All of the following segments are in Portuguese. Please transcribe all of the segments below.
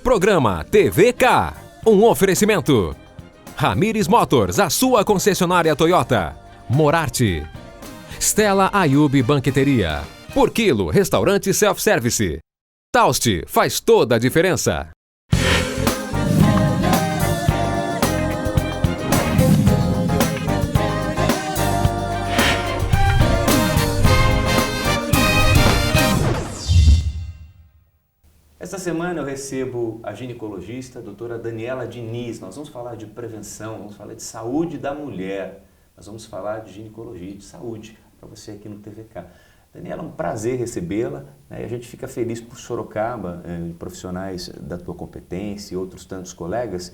Programa TVK, um oferecimento. Ramires Motors, a sua concessionária Toyota. Morarte. Stella Ayub Banqueteria. Por quilo, restaurante self-service. Taust, faz toda a diferença. Esta semana eu recebo a ginecologista, a doutora Daniela Diniz. Nós vamos falar de prevenção, vamos falar de saúde da mulher. Nós vamos falar de ginecologia, de saúde, para você aqui no TVK. Daniela, é um prazer recebê-la, né? E a gente fica feliz por Sorocaba, profissionais da tua competência e outros tantos colegas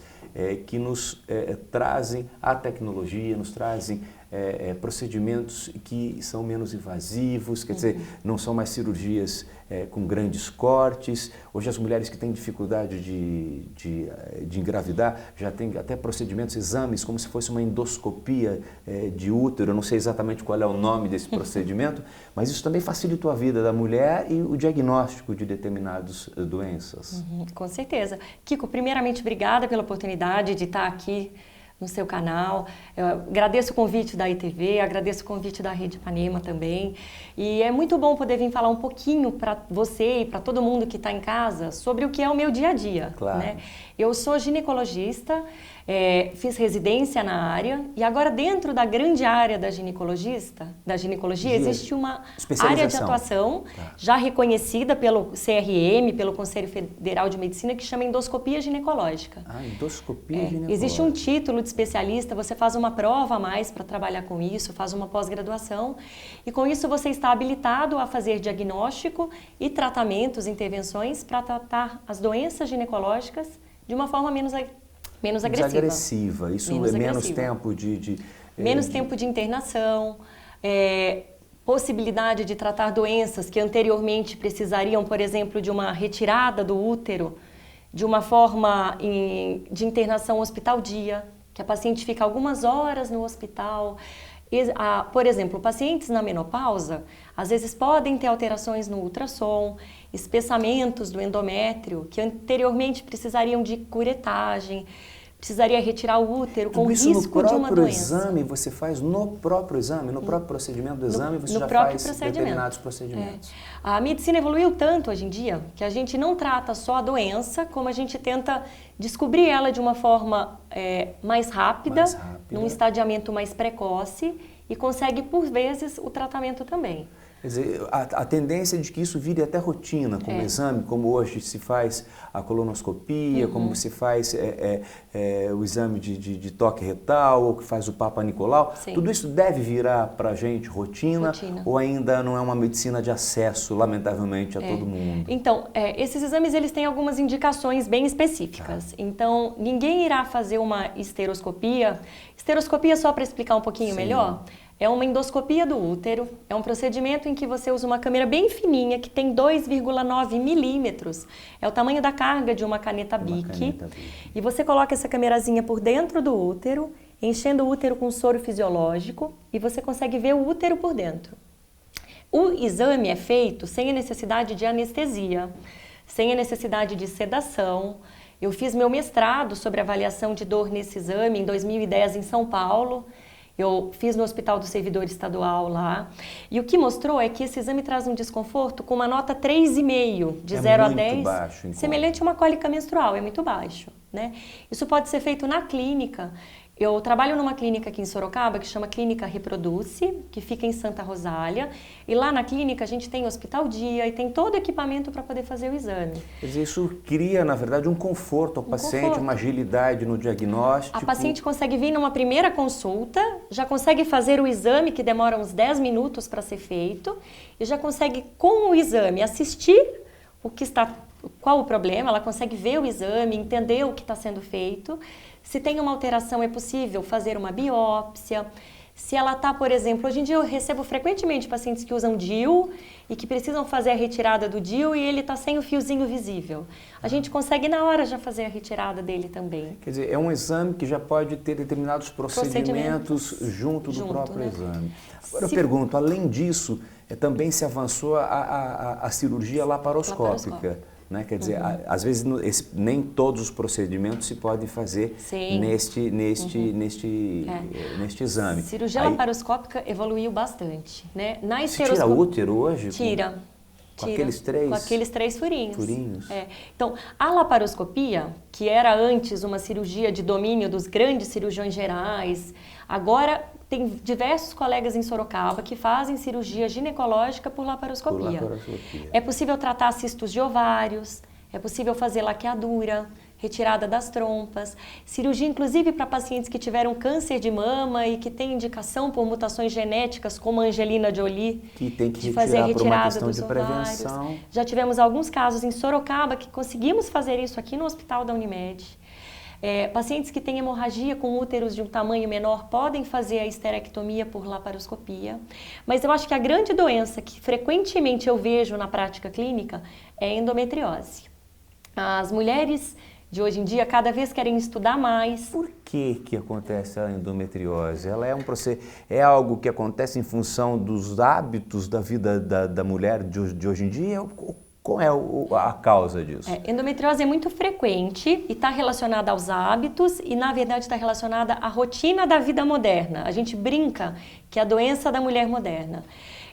que nos trazem a tecnologia, nos trazem procedimentos que são menos invasivos, quer dizer, não são mais cirurgias com grandes cortes. Hoje as mulheres que têm dificuldade de engravidar já têm até procedimentos, exames, como se fosse uma endoscopia de útero. Eu não sei exatamente qual é o nome desse procedimento, mas isso também facilitou a vida da mulher e o diagnóstico de determinadas doenças. Com certeza. Kiko, primeiramente, obrigada pela oportunidade de estar aqui no seu canal. Eu agradeço o convite da ITV, agradeço o convite da Rede Ipanema também. E é muito bom poder vir falar um pouquinho para você e para todo mundo que está em casa sobre o que é o meu dia a dia. Claro. Né? Eu sou ginecologista, fiz residência na área e agora dentro da grande área da ginecologia existe uma área de atuação já reconhecida pelo CRM, pelo Conselho Federal de Medicina, que chama endoscopia ginecológica. Endoscopia ginecológica. Existe um título de especialista, você faz uma prova a mais para trabalhar com isso, faz uma pós-graduação e com isso você está habilitado a fazer diagnóstico e tratamentos, intervenções para tratar as doenças ginecológicas de uma forma menos agressiva. Isso é menos tempo menos tempo de internação, possibilidade de tratar doenças que anteriormente precisariam, por exemplo, de uma retirada do útero, de uma forma de internação hospital-dia, que a paciente fica algumas horas no hospital. Por exemplo, pacientes na menopausa, às vezes podem ter alterações no ultrassom, espessamentos do endométrio, que anteriormente precisariam de curetagem, precisaria retirar o útero com risco de uma doença. No próprio exame, você faz no próprio exame, no próprio procedimento do exame, você já faz determinados procedimentos. A medicina evoluiu tanto hoje em dia que a gente não trata só a doença, como a gente tenta descobrir ela de uma forma mais rápida, num estadiamento mais precoce e consegue, por vezes, o tratamento também. Quer dizer, a tendência de que isso vire até rotina, como exame, como hoje se faz a colonoscopia, como se faz o exame de toque retal, ou que faz o Papa Nicolau. Sim. Tudo isso deve virar para a gente rotina, ou ainda não é uma medicina de acesso, lamentavelmente, a todo mundo? Então, esses exames eles têm algumas indicações bem específicas. Então, ninguém irá fazer uma esteroscopia. Esteroscopia, só para explicar um pouquinho melhor, é uma endoscopia do útero, é um procedimento em que você usa uma câmera bem fininha, que tem 2,9 milímetros, é o tamanho da carga de uma caneta Bic, e você coloca essa câmerazinha por dentro do útero, enchendo o útero com soro fisiológico, e você consegue ver o útero por dentro. O exame é feito sem a necessidade de anestesia, sem a necessidade de sedação. Eu fiz meu mestrado sobre avaliação de dor nesse exame em 2010 em São Paulo. Eu fiz no Hospital do Servidor Estadual lá, e o que mostrou é que esse exame traz um desconforto com uma nota 3,5, de 0 a 10, baixo, semelhante a uma cólica menstrual, é muito baixo, né? Isso pode ser feito na clínica. Eu trabalho numa clínica aqui em Sorocaba que chama Clínica Reproduce, que fica em Santa Rosália, e lá na clínica a gente tem hospital-dia e tem todo o equipamento para poder fazer o exame. Quer dizer, isso cria, na verdade, um conforto ao paciente, uma agilidade no diagnóstico. A paciente consegue vir numa primeira consulta, já consegue fazer o exame, que demora uns 10 minutos para ser feito, e já consegue, com o exame, assistir qual o problema, ela consegue ver o exame, entender o que está sendo feito. Se tem uma alteração, é possível fazer uma biópsia. Se ela está, por exemplo, hoje em dia eu recebo frequentemente pacientes que usam DIU e que precisam fazer a retirada do DIU e ele está sem o fiozinho visível. A gente consegue na hora já fazer a retirada dele também. Quer dizer, é um exame que já pode ter determinados procedimentos junto do próprio exame. Agora eu pergunto, além disso, também se avançou a cirurgia laparoscópica. né? Quer dizer, às vezes nem todos os procedimentos se podem fazer neste exame. Cirurgia laparoscópica evoluiu bastante, né? Na Se tira útero hoje? Tira. Com aqueles três? Com aqueles 3 furinhos. Furinhos. Então, a laparoscopia, que era antes uma cirurgia de domínio dos grandes cirurgiões gerais, agora tem diversos colegas em Sorocaba que fazem cirurgia ginecológica por laparoscopia. É possível tratar cistos de ovários, é possível fazer laqueadura, retirada das trompas, cirurgia inclusive para pacientes que tiveram câncer de mama e que têm indicação por mutações genéticas, como a Angelina Jolie, que tem que de fazer a retirada dos ovários. Já tivemos alguns casos em Sorocaba que conseguimos fazer isso aqui no hospital da Unimed. Pacientes que têm hemorragia com úteros de um tamanho menor podem fazer a histerectomia por laparoscopia. Mas eu acho que a grande doença que frequentemente eu vejo na prática clínica é a endometriose. As mulheres de hoje em dia cada vez querem estudar mais. Por que acontece a endometriose? Ela é algo que acontece em função dos hábitos da vida da mulher de hoje em dia? Qual é a causa disso? Endometriose é muito frequente e está relacionada aos hábitos e, na verdade, está relacionada à rotina da vida moderna. A gente brinca que é a doença da mulher moderna.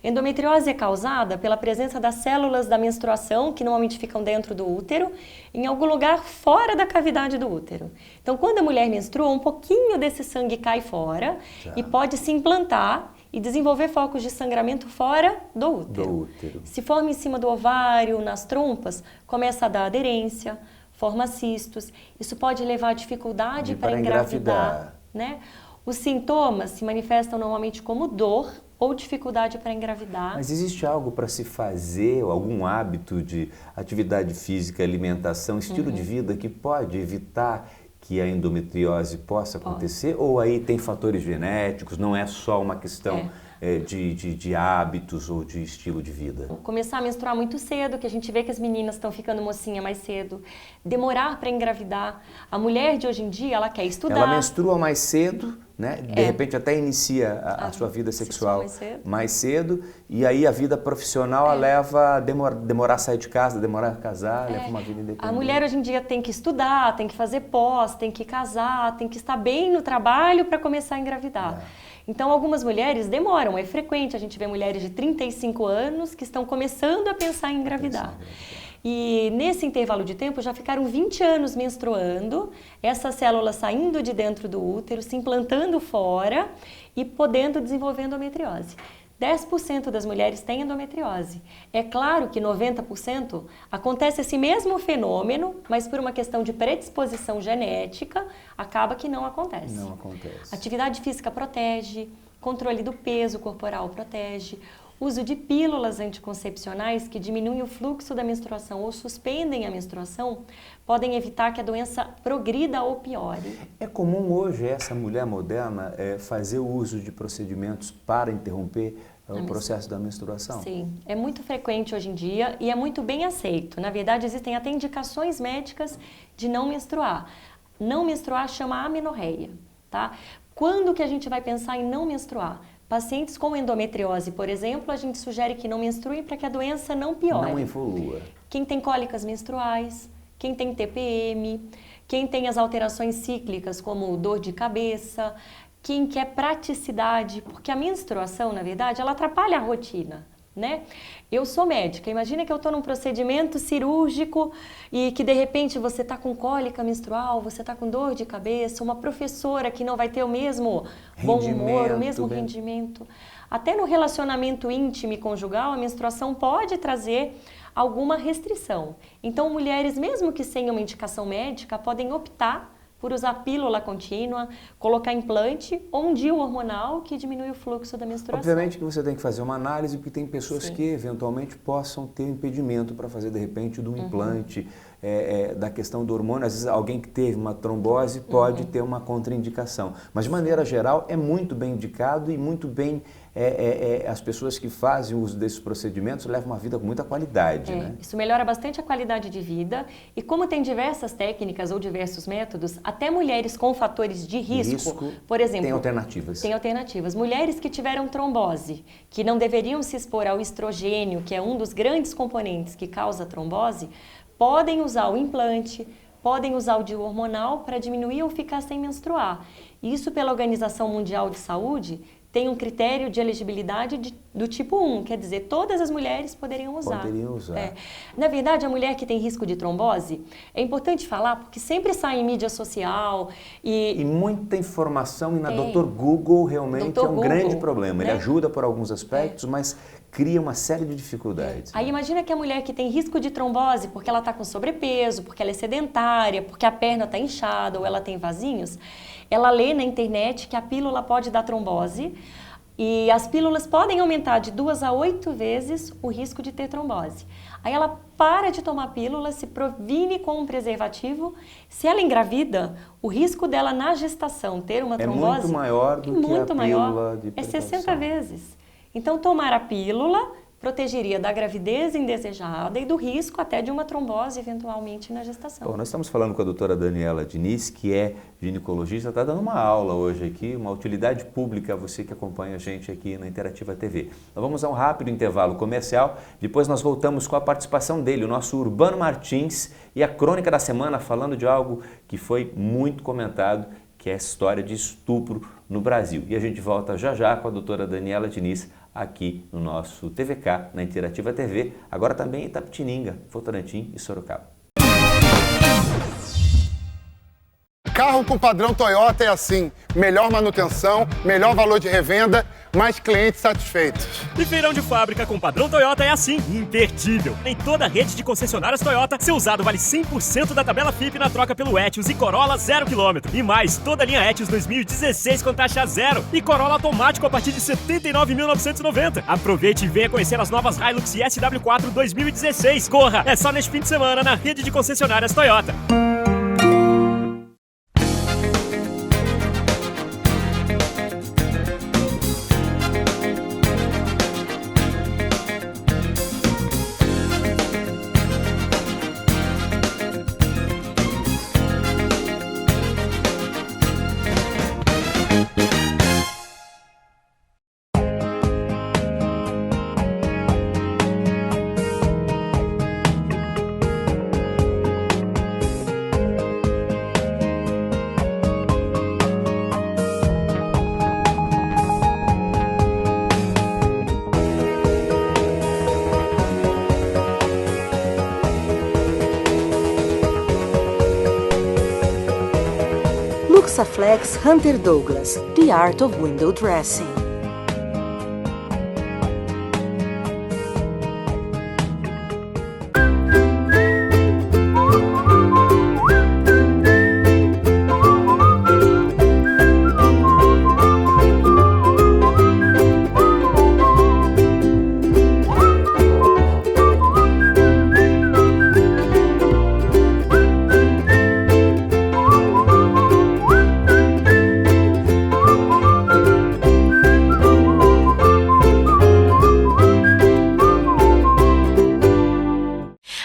Endometriose é causada pela presença das células da menstruação, que normalmente ficam dentro do útero, em algum lugar fora da cavidade do útero. Então, quando a mulher menstrua, um pouquinho desse sangue cai fora e pode se implantar e desenvolver focos de sangramento fora do útero. Se forma em cima do ovário, nas trompas, começa a dar aderência, forma cistos. Isso pode levar a dificuldade para engravidar, né? Os sintomas se manifestam normalmente como dor ou dificuldade para engravidar. Mas existe algo para se fazer, algum hábito de atividade física, alimentação, estilo de vida que pode evitar que a endometriose possa acontecer? Ou aí tem fatores genéticos, não é só uma questão de hábitos ou de estilo de vida? Começar a menstruar muito cedo, que a gente vê que as meninas estão ficando mocinha mais cedo. Demorar para engravidar. A mulher de hoje em dia, ela quer estudar. Ela menstrua mais cedo, né? De repente até inicia a sua vida sexual mais cedo. E aí a vida profissional a leva a demorar a sair de casa, demorar a casar, leva uma vida independente. A mulher hoje em dia tem que estudar, tem que fazer pós, tem que casar, tem que estar bem no trabalho para começar a engravidar. Então, algumas mulheres demoram, é frequente a gente vê mulheres de 35 anos que estão começando a pensar em engravidar. E nesse intervalo de tempo já ficaram 20 anos menstruando, essas células saindo de dentro do útero, se implantando fora e podendo desenvolver endometriose. 10% das mulheres têm endometriose. É claro que 90% acontece esse mesmo fenômeno, mas por uma questão de predisposição genética, acaba que não acontece. Não acontece. Atividade física protege, controle do peso corporal protege, uso de pílulas anticoncepcionais que diminuem o fluxo da menstruação ou suspendem a menstruação, podem evitar que a doença progrida ou piore. É comum hoje essa mulher moderna fazer o uso de procedimentos para interromper o processo da menstruação? Sim, é muito frequente hoje em dia e é muito bem aceito. Na verdade, existem até indicações médicas de não menstruar. Não menstruar chama amenorreia, tá? Quando que a gente vai pensar em não menstruar? Pacientes com endometriose, por exemplo, a gente sugere que não menstruem para que a doença não piore. Não evolua. Quem tem cólicas menstruais, quem tem TPM, quem tem as alterações cíclicas como dor de cabeça, quem quer praticidade, porque a menstruação, na verdade, ela atrapalha a rotina, né? Eu sou médica, imagina que eu estou num procedimento cirúrgico e que de repente você está com cólica menstrual, você está com dor de cabeça, uma professora que não vai ter o mesmo bom humor, o mesmo rendimento. Até no relacionamento íntimo e conjugal, a menstruação pode trazer alguma restrição. Então, mulheres, mesmo que sem uma indicação médica, podem optar por usar pílula contínua, colocar implante ou um DIU hormonal que diminui o fluxo da menstruação. Obviamente que você tem que fazer uma análise, porque tem pessoas que eventualmente possam ter impedimento para fazer, de repente, do implante, da questão do hormônio. Às vezes alguém que teve uma trombose pode ter uma contraindicação. Mas, de maneira geral, é muito bem indicado e muito bem... as pessoas que fazem uso desses procedimentos levam uma vida com muita qualidade. Né? Isso melhora bastante a qualidade de vida e como tem diversas técnicas ou diversos métodos, até mulheres com fatores de risco, por exemplo... Tem alternativas. Tem alternativas. Mulheres que tiveram trombose, que não deveriam se expor ao estrogênio, que é um dos grandes componentes que causa trombose, podem usar o implante, podem usar o DIU hormonal para diminuir ou ficar sem menstruar. Isso pela Organização Mundial de Saúde tem um critério de elegibilidade do tipo 1, quer dizer, todas as mulheres poderiam usar. Poderiam usar. Na verdade, a mulher que tem risco de trombose, é importante falar porque sempre sai em mídia social e muita informação, e na Dr. Google realmente é um grande problema. Ele ajuda por alguns aspectos, mas cria uma série de dificuldades. Aí imagina que a mulher que tem risco de trombose porque ela está com sobrepeso, porque ela é sedentária, porque a perna está inchada ou ela tem vasinhos, ela lê na internet que a pílula pode dar trombose e as pílulas podem aumentar de 2 a 8 vezes o risco de ter trombose. Aí ela para de tomar pílula, se previne com um preservativo. Se ela engravida, o risco dela na gestação ter uma trombose é muito maior do que a pílula de é 60 vezes. Então, tomar a pílula protegeria da gravidez indesejada e do risco até de uma trombose eventualmente na gestação. Bom, nós estamos falando com a doutora Daniela Diniz, que é ginecologista, está dando uma aula hoje aqui, uma utilidade pública a você que acompanha a gente aqui na Interativa TV. Nós vamos a um rápido intervalo comercial, depois nós voltamos com a participação dele, o nosso Urbano Martins, e a crônica da semana falando de algo que foi muito comentado, que é a história de estupro no Brasil. E a gente volta já já com a doutora Daniela Diniz aqui no nosso TVK, na Interativa TV, agora também em Itapetininga, Votorantim e Sorocaba. Carro com padrão Toyota é assim, melhor manutenção, melhor valor de revenda, mais clientes satisfeitos. E feirão de fábrica com padrão Toyota é assim, imperdível. Em toda a rede de concessionárias Toyota, seu usado vale 100% da tabela FIP na troca pelo Etios e Corolla 0 km. E mais, toda a linha Etios 2016 com taxa zero e Corolla automático a partir de R$ 79.990. Aproveite e venha conhecer as novas Hilux e SW4 2016. Corra, é só neste fim de semana na rede de concessionárias Toyota. Luxaflex Hunter Douglas, The Art of Window Dressing.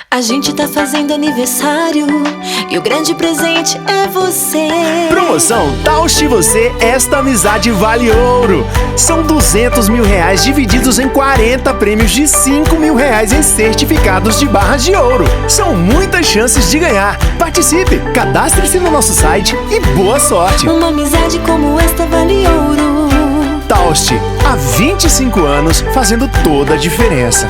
A gente tá fazendo aniversário e o grande presente é você. Promoção Taust Você, esta amizade vale ouro. São R$200 mil divididos em 40 prêmios de R$5 mil em certificados de barras de ouro. São muitas chances de ganhar. Participe, cadastre-se no nosso site e boa sorte. Uma amizade como esta vale ouro. Taust, há 25 anos fazendo toda a diferença.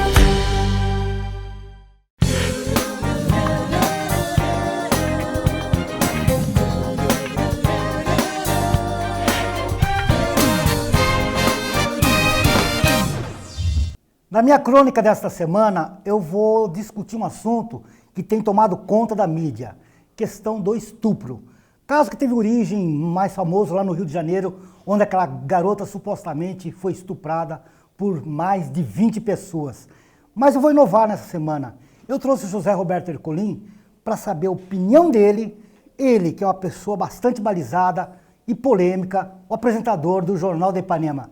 Na minha crônica desta semana, eu vou discutir um assunto que tem tomado conta da mídia, questão do estupro. Caso que teve origem mais famoso lá no Rio de Janeiro, onde aquela garota supostamente foi estuprada por mais de 20 pessoas. Mas eu vou inovar nessa semana. Eu trouxe o José Roberto Ercolim para saber a opinião dele, ele que é uma pessoa bastante balizada e polêmica, o apresentador do Jornal de Ipanema.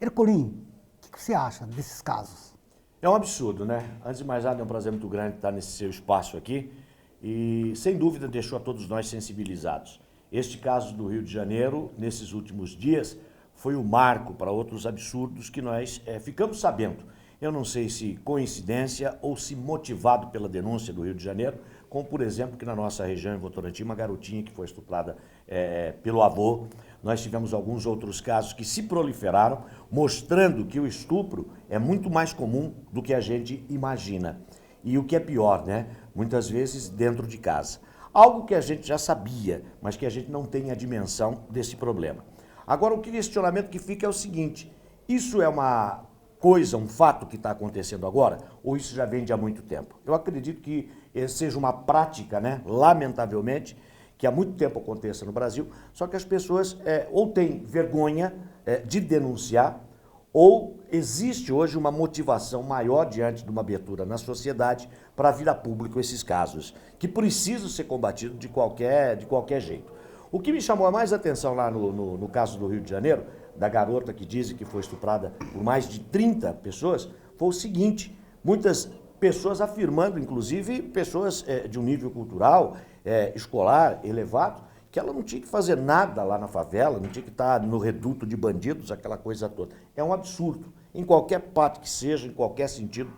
Ercolim, o que você acha desses casos? É um absurdo, né? Antes de mais nada, é um prazer muito grande estar nesse seu espaço aqui e, sem dúvida, deixou a todos nós sensibilizados. Este caso do Rio de Janeiro, nesses últimos dias, foi um marco para outros absurdos que nós ficamos sabendo. Eu não sei se coincidência ou se motivado pela denúncia do Rio de Janeiro, como por exemplo que na nossa região, em Votorantim, uma garotinha que foi estuprada pelo avô. Nós tivemos alguns outros casos que se proliferaram, mostrando que o estupro é muito mais comum do que a gente imagina. E o que é pior, né? Muitas vezes dentro de casa. Algo que a gente já sabia, mas que a gente não tem a dimensão desse problema. Agora, o questionamento que fica é o seguinte: isso é uma coisa, um fato que está acontecendo agora, ou isso já vem de há muito tempo? Eu acredito que seja uma prática, né, lamentavelmente, que há muito tempo aconteça no Brasil, só que as pessoas ou têm vergonha de denunciar, ou existe hoje uma motivação maior diante de uma abertura na sociedade para vir a público esses casos, que precisam ser combatidos de qualquer jeito. O que me chamou mais atenção lá no caso do Rio de Janeiro, da garota que dizem que foi estuprada por mais de 30 pessoas, foi o seguinte: muitas pessoas afirmando, inclusive pessoas de um nível cultural, escolar, elevado, que ela não tinha que fazer nada lá na favela, não tinha que estar no reduto de bandidos, aquela coisa toda. É um absurdo, em qualquer parte que seja, em qualquer sentido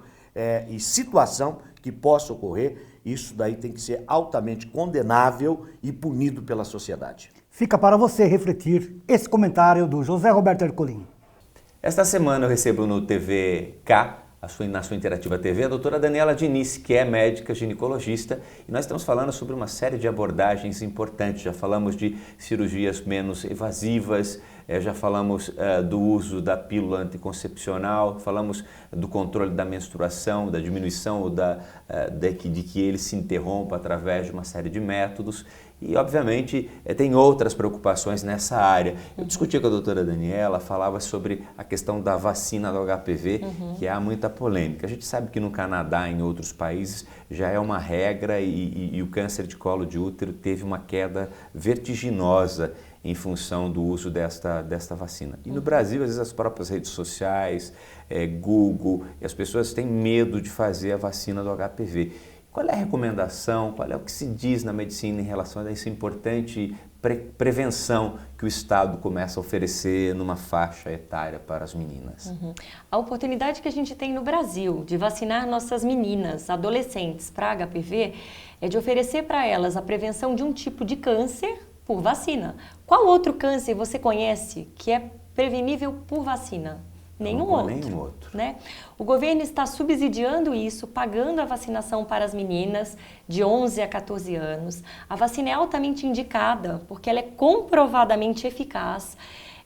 e situação que possa ocorrer, isso daí tem que ser altamente condenável e punido pela sociedade. Fica para você refletir esse comentário do José Roberto Ercolim. Esta semana eu recebo no TVK, na sua Interativa TV, a doutora Daniela Diniz, que é médica ginecologista, e nós estamos falando sobre uma série de abordagens importantes. Já falamos de cirurgias menos invasivas, já falamos do uso da pílula anticoncepcional, falamos do controle da menstruação, da diminuição de que ele se interrompa através de uma série de métodos. E, obviamente, tem outras preocupações nessa área. Eu discuti com a doutora Daniela, falava sobre a questão da vacina do HPV, que há muita polêmica. A gente sabe que no Canadá e em outros países já é uma regra e o câncer de colo de útero teve uma queda vertiginosa em função do uso desta vacina. E no Brasil, às vezes, as próprias redes sociais, Google, e as pessoas têm medo de fazer a vacina do HPV. Qual é a recomendação, qual é o que se diz na medicina em relação a essa importante prevenção que o Estado começa a oferecer numa faixa etária para as meninas? A oportunidade que a gente tem no Brasil de vacinar nossas meninas, adolescentes, para HPV, é de oferecer para elas a prevenção de um tipo de câncer por vacina. Qual outro câncer você conhece que é prevenível por vacina? Nenhum outro. Né? O governo está subsidiando isso, pagando a vacinação para as meninas de 11 a 14 anos. A vacina é altamente indicada porque ela é comprovadamente eficaz.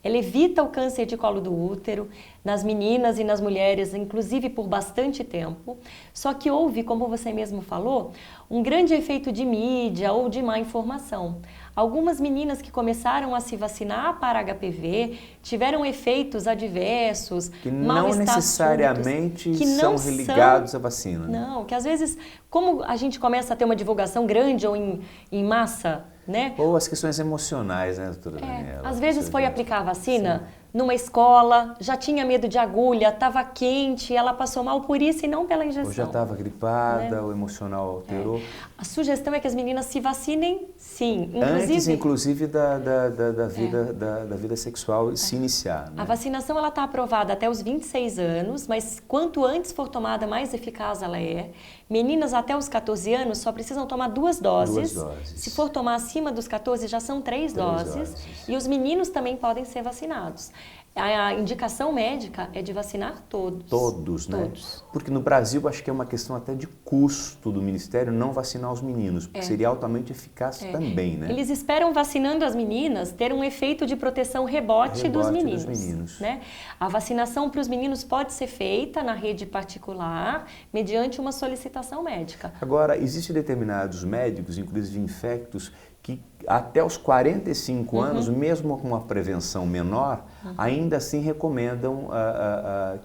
Ela evita o câncer de colo do útero nas meninas e nas mulheres, inclusive por bastante tempo. Só que houve, como você mesmo falou, um grande efeito de mídia ou de má informação. Algumas meninas que começaram a se vacinar para HPV tiveram efeitos adversos, que não necessariamente são ligados à vacina. Não, que às vezes, como a gente começa a ter uma divulgação grande ou em massa, né? Ou as questões emocionais, né, doutora Daniela? Às vezes foi aplicar a vacina numa escola, já tinha medo de agulha, estava quente, ela passou mal por isso e não pela injeção. Ou já estava gripada, né? O emocional alterou. A sugestão é que as meninas se vacinem, sim. Antes, inclusive, da vida sexual se iniciar. Né? A vacinação está aprovada até os 26 anos, mas quanto antes for tomada, mais eficaz ela é. Meninas até os 14 anos só precisam tomar 2 doses. Se for tomar acima dos 14, já são 3 doses. E os meninos também podem ser vacinados. A indicação médica é de vacinar todos. Todos, né? Todos. Porque no Brasil acho que é uma questão até de custo do Ministério não vacinar os meninos, porque seria altamente eficaz também, né? Eles esperam, vacinando as meninas, ter um efeito de proteção rebote dos meninos. Né? A vacinação para os meninos pode ser feita na rede particular, mediante uma solicitação médica. Agora, existem determinados médicos, inclusive infectos, que até os 45 anos, mesmo com uma prevenção menor, ainda assim recomendam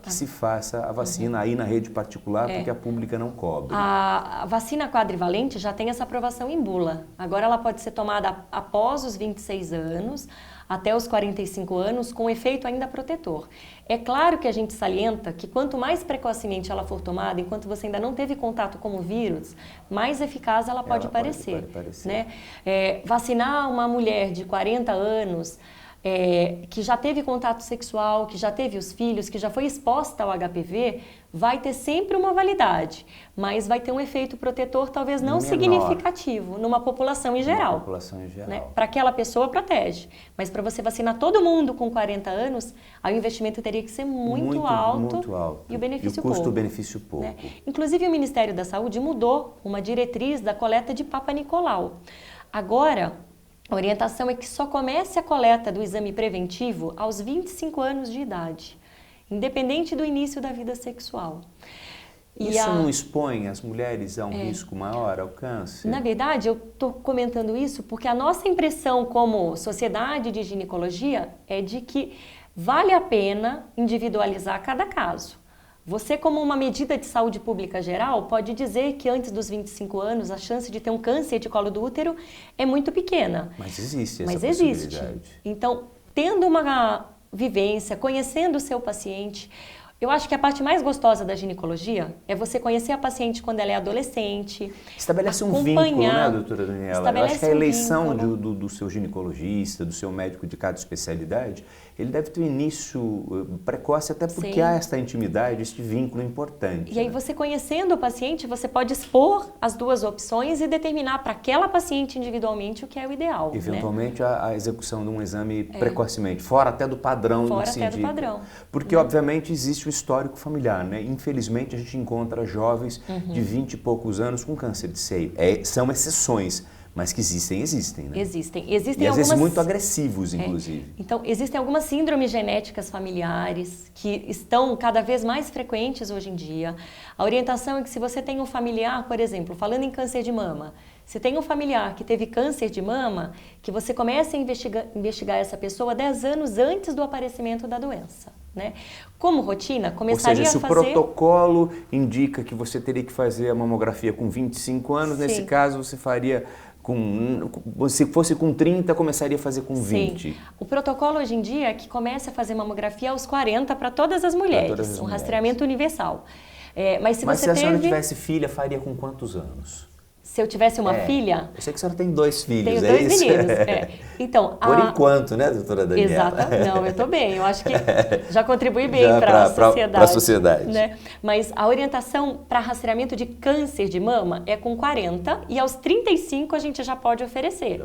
que se faça a vacina aí na rede particular, porque a pública não cobre. A vacina quadrivalente já tem essa aprovação em bula. Agora ela pode ser tomada após os 26 anos, até os 45 anos, com efeito ainda protetor. É claro que a gente salienta que quanto mais precocemente ela for tomada, enquanto você ainda não teve contato com o vírus, mais eficaz ela pode parecer. Né? Vacinar uma mulher de 40 anos que já teve contato sexual, que já teve os filhos, que já foi exposta ao HPV, vai ter sempre uma validade, mas vai ter um efeito protetor talvez não significativo numa população em geral. Né? Para aquela pessoa protege, mas para você vacinar todo mundo com 40 anos, aí o investimento teria que ser muito alto e o benefício pouco. E o custo-benefício pouco. Né? Inclusive o Ministério da Saúde mudou uma diretriz da coleta de Papa Nicolau. Agora, a orientação é que só comece a coleta do exame preventivo aos 25 anos de idade, independente do início da vida sexual. Isso não expõe as mulheres a um risco maior ao câncer? Na verdade, eu estou comentando isso porque a nossa impressão como sociedade de ginecologia é de que vale a pena individualizar cada caso. Você, como uma medida de saúde pública geral, pode dizer que antes dos 25 anos a chance de ter um câncer de colo do útero é muito pequena. Mas existe essa possibilidade. Então, tendo uma vivência, conhecendo o seu paciente, eu acho que a parte mais gostosa da ginecologia é você conhecer a paciente quando ela é adolescente. Estabelece um vínculo, né, doutora Daniela? Eu acho que a eleição do seu ginecologista, do seu médico de cada especialidade, ele deve ter um início precoce, até porque há esta intimidade, este vínculo importante. E aí você conhecendo o paciente, você pode expor as duas opções e determinar para aquela paciente individualmente o que é o ideal. Eventualmente, né? a execução de um exame precocemente, fora até do padrão. Fora até do padrão. Porque, obviamente, existe um histórico familiar, né? Infelizmente, a gente encontra jovens de 20 e poucos anos com câncer de seio. São exceções. Mas que existem, né? Existem e às vezes muito agressivos, inclusive. Então, existem algumas síndromes genéticas familiares que estão cada vez mais frequentes hoje em dia. A orientação é que se você tem um familiar, por exemplo, falando em câncer de mama, se tem um familiar que teve câncer de mama, que você comece a investigar essa pessoa 10 anos antes do aparecimento da doença. Né? Como rotina, começaria a fazer... Ou seja, se o protocolo indica que você teria que fazer a mamografia com 25 anos, nesse caso você faria... Se fosse com 30, começaria a fazer com 20. Sim. O protocolo hoje em dia é que comece a fazer mamografia aos 40 para todas as mulheres, rastreamento universal. Mas se a senhora tivesse filha, faria com quantos anos? Se eu tivesse uma filha... Eu sei que a senhora tem 2 filhos, tenho 2 meninos, Então, por enquanto, né, doutora Daniela? Exato. Não, eu estou bem. Eu acho que já contribui bem para a sociedade. Para a sociedade. Né? Mas a orientação para rastreamento de câncer de mama é com 40 e aos 35 a gente já pode oferecer.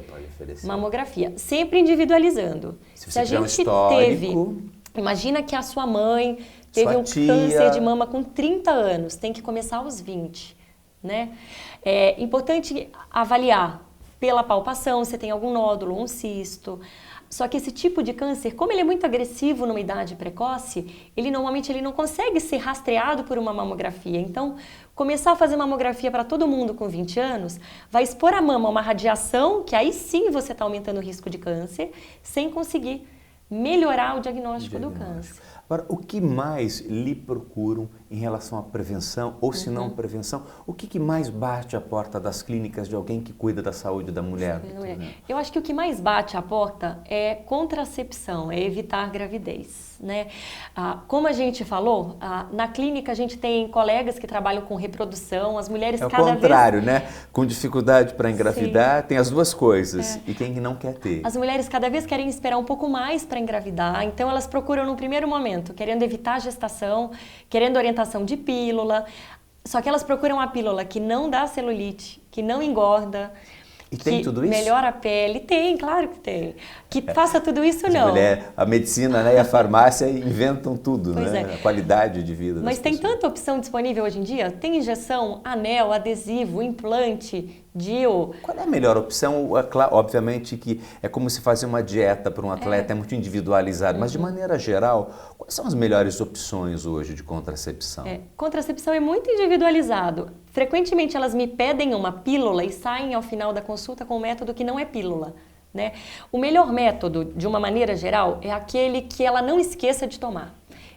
Mamografia. Sempre individualizando. Se a gente teve... Imagina que a sua mãe teve um câncer de mama com 30 anos. Tem que começar aos 20. Né? É importante avaliar pela palpação se tem algum nódulo, um cisto. Só que esse tipo de câncer, como ele é muito agressivo numa idade precoce, normalmente ele não consegue ser rastreado por uma mamografia. Então, começar a fazer mamografia para todo mundo com 20 anos vai expor a mama a uma radiação, que aí sim você está aumentando o risco de câncer, sem conseguir melhorar o diagnóstico do câncer. Agora, o que mais lhe procuram em relação à prevenção, ou se não prevenção? O que mais bate a porta das clínicas de alguém que cuida da saúde da mulher? Eu acho que o que mais bate a porta é contracepção, é evitar gravidez. Né? Como a gente falou, na clínica a gente tem colegas que trabalham com reprodução, as mulheres cada vez... É o contrário, né? Com dificuldade para engravidar, tem as duas coisas. E quem não quer ter? As mulheres cada vez querem esperar um pouco mais para engravidar, então elas procuram no primeiro momento, querendo evitar a gestação, querendo orientação de pílula, só que elas procuram a pílula que não dá celulite, que não engorda, e tem tudo isso? Melhora a pele. Tem, claro que tem. Que faça tudo isso, não. A medicina, né, e a farmácia inventam tudo, né? A qualidade de vida. Mas tem tanta opção disponível hoje em dia. Tem injeção, anel, adesivo, implante, DIU. Qual é a melhor opção? Obviamente que é como se fazer uma dieta para um atleta, é muito individualizado. Mas de maneira geral, quais são as melhores opções hoje de contracepção? Contracepção é muito individualizado. Frequentemente elas me pedem uma pílula e saem ao final da consulta com um método que não é pílula. Né? O melhor método, de uma maneira geral, é aquele que ela não esqueça de tomar.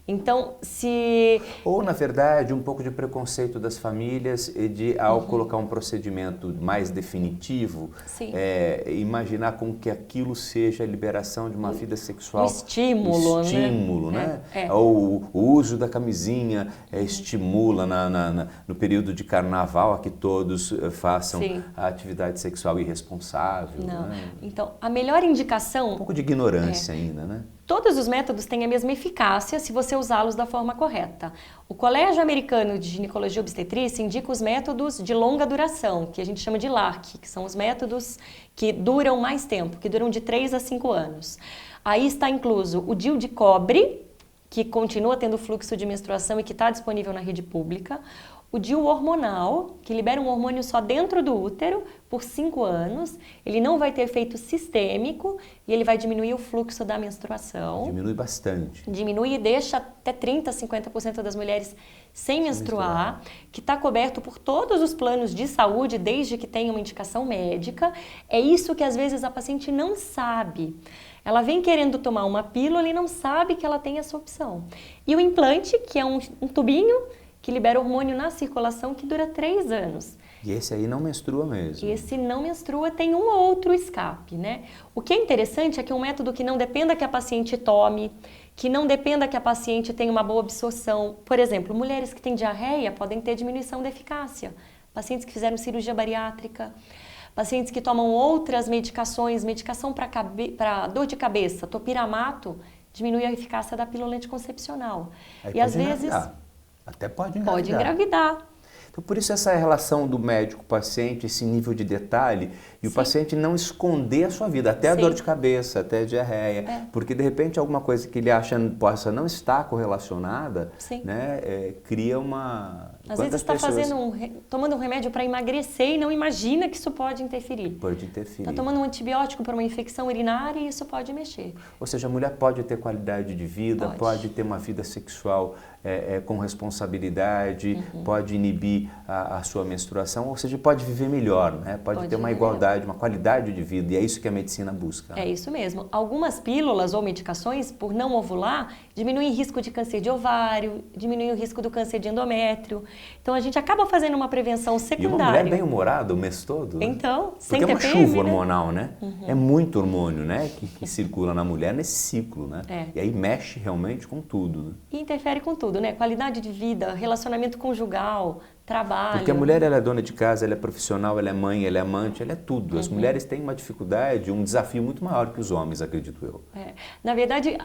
Então, se... Ou, na verdade, um pouco de preconceito das famílias de, ao colocar um procedimento mais definitivo, imaginar como que aquilo seja a liberação de uma vida sexual. Um estímulo, né? Ou o uso da camisinha estimula no período de carnaval a que todos façam a atividade sexual irresponsável. Não. Né? Então, a melhor indicação... Um pouco de ignorância ainda, né? Todos os métodos têm a mesma eficácia se você usá-los da forma correta. O Colégio Americano de Ginecologia e Obstetrícia indica os métodos de longa duração, que a gente chama de LARC, que são os métodos que duram mais tempo, que duram de 3 a 5 anos. Aí está incluso o DIU de cobre, que continua tendo fluxo de menstruação e que está disponível na rede pública. O DIU hormonal, que libera um hormônio só dentro do útero por 5 anos. Ele não vai ter efeito sistêmico e ele vai diminuir o fluxo da menstruação. Diminui bastante. Diminui e deixa até 30%, 50% das mulheres sem menstruar, que está coberto por todos os planos de saúde, desde que tenha uma indicação médica. É isso que às vezes a paciente não sabe. Ela vem querendo tomar uma pílula e não sabe que ela tem essa opção. E o implante, que é um tubinho que libera hormônio na circulação, que dura 3 anos. E esse aí não menstrua mesmo. Esse não menstrua tem um outro escape, né? O que é interessante é que é um método que não dependa que a paciente tome, que não dependa que a paciente tenha uma boa absorção. Por exemplo, mulheres que têm diarreia podem ter diminuição da eficácia. Pacientes que fizeram cirurgia bariátrica, pacientes que tomam outras medicações, medicação para dor de cabeça, topiramato, diminui a eficácia da pílula anticoncepcional. E às vezes... Até pode engravidar. Pode engravidar. Então, por isso essa relação do médico-paciente, esse nível de detalhe, e o paciente não esconder a sua vida, até a dor de cabeça, até a diarreia, porque de repente alguma coisa que ele acha possa não estar correlacionada, né, cria uma... Às vezes está tomando um remédio para emagrecer e não imagina que isso pode interferir. Pode interferir. Está tomando um antibiótico para uma infecção urinária e isso pode mexer. Ou seja, a mulher pode ter qualidade de vida, pode ter uma vida sexual com responsabilidade, pode inibir a sua menstruação, ou seja, pode viver melhor, né? Pode ter uma igualdade, uma qualidade de vida, e é isso que a medicina busca. É isso mesmo. Algumas pílulas ou medicações, por não ovular, diminuem o risco de câncer de ovário, diminuem o risco do câncer de endométrio. Então a gente acaba fazendo uma prevenção secundária. E uma mulher bem-humorada o mês todo? Então, sem TPM, porque é uma chuva hormonal, né? É muito hormônio, né? Que circula na mulher nesse ciclo, né? E aí mexe realmente com tudo, né? E interfere com tudo, né? Qualidade de vida, relacionamento conjugal, trabalho. Porque a mulher, ela é dona de casa, ela é profissional, ela é mãe, ela é amante, ela é tudo. As mulheres têm uma dificuldade, um desafio muito maior que os homens, acredito eu. Na verdade,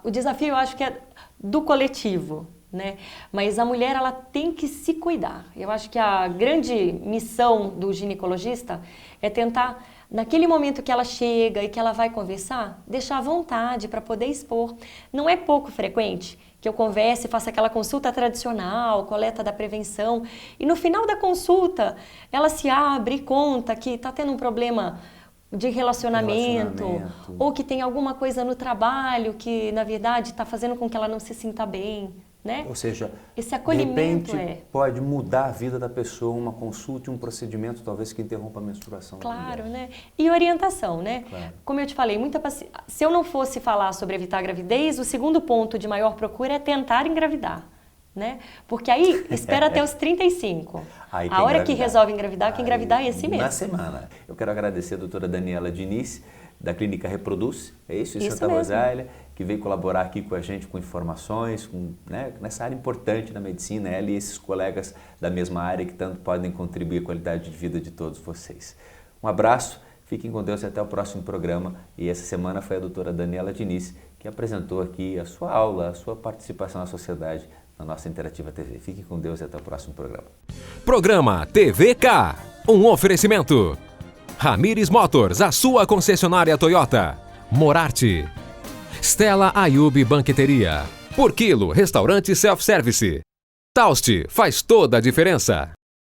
o desafio eu acho que é do coletivo, né? Mas a mulher, ela tem que se cuidar. Eu acho que a grande missão do ginecologista é tentar, naquele momento que ela chega e que ela vai conversar, deixar à vontade para poder expor. Não é pouco frequente que eu converse e faça aquela consulta tradicional, coleta da prevenção, e no final da consulta ela se abre e conta que está tendo um problema de relacionamento, ou que tem alguma coisa no trabalho que, na verdade, está fazendo com que ela não se sinta bem, né? Ou seja, esse acolhimento de repente, pode mudar a vida da pessoa, uma consulta e um procedimento talvez que interrompa a menstruação. Claro, né? E orientação, né? Claro. Como eu te falei, se eu não fosse falar sobre evitar a gravidez, o segundo ponto de maior procura é tentar engravidar, né? Porque aí espera até os 35. A hora que resolve engravidar, que engravidar é esse mesmo. Na semana. Eu quero agradecer a doutora Daniela Diniz, da Clínica Reproduz, é isso? Em Santa Rosália, que veio colaborar aqui com a gente com informações, né, nessa área importante da medicina, ela e esses colegas da mesma área que tanto podem contribuir com a qualidade de vida de todos vocês. Um abraço, fiquem com Deus e até o próximo programa. E essa semana foi a doutora Daniela Diniz que apresentou aqui a sua aula, a sua participação na sociedade na nossa Interativa TV. Fiquem com Deus e até o próximo programa. Programa TVK, um oferecimento. Ramires Motors, a sua concessionária Toyota. Morarte. Stella Ayub Banqueteria. Por quilo, restaurante self-service. Taust, faz toda a diferença.